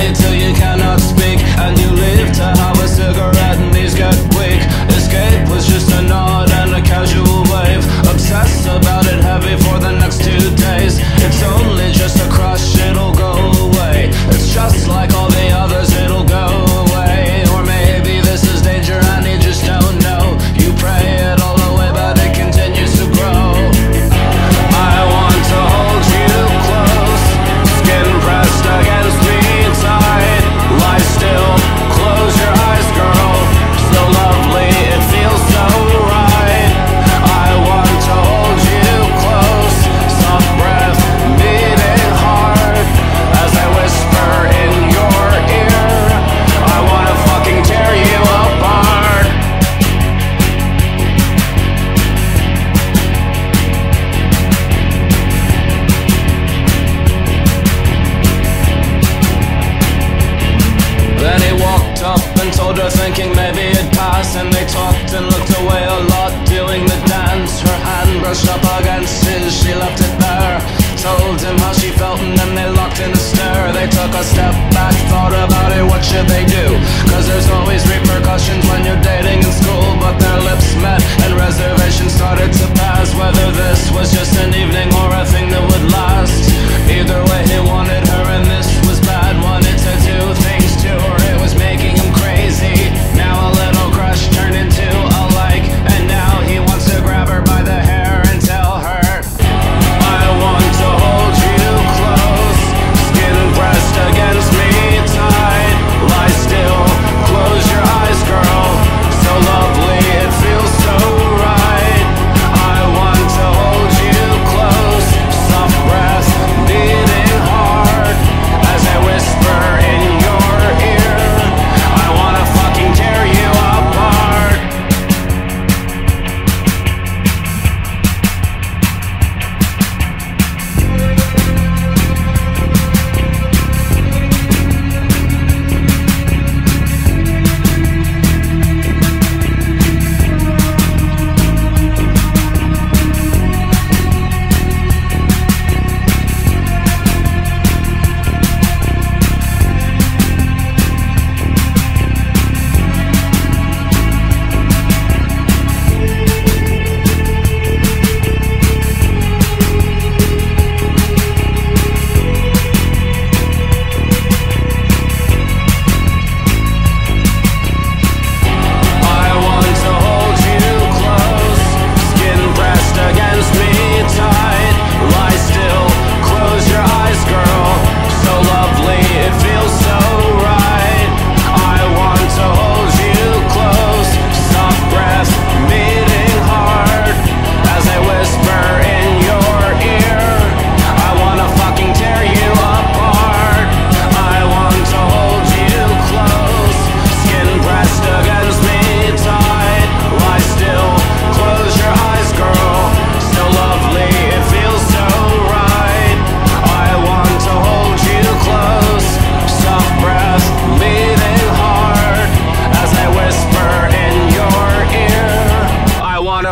day till you cannot speak, and you leave to have a cigarette and these get weak. Escape was just a nod and a casual wave. Obsessed about it heavy for the next 2 days. It's only just a crush, it'll go away. It's just like all the others, it'll go away. Or maybe this is danger and you just don't know. You pray it all away but it continues to grow. I want to hold you close, skin pressed against me tight. Lie still, close your eyes girl, so lovely it feels so right. I want to hold you close, soft breath beating hard as I whisper in your ear. I wanna fucking tear you apart. Then he walked up and told her, thinking maybe it'd pass, and they talked and looked away a lot, doing the dance. Her hand brushed up against his, she left it there. Told him how she felt and then they locked in a stare. They took a step back, thought about it, what should they do? Cause there's always repercussions when you're dating in school. But their lips met and reservations started to pass, whether this was just an evening or a thing that would last. Either way he wanted her and this was bad. Wanted to do things to her, it was making him crazy. Now a little crush turned into a like, and now he wants to grab her by the hair and tell her, I want to hold you close, skin pressed against me tight. Lie still, close your eyes girl, so lovely it feels so right. I want to hold you close, soft breath beating hard as I whisper in your ear. I wanna fucking tear you apart.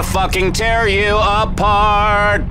Fucking tear you apart.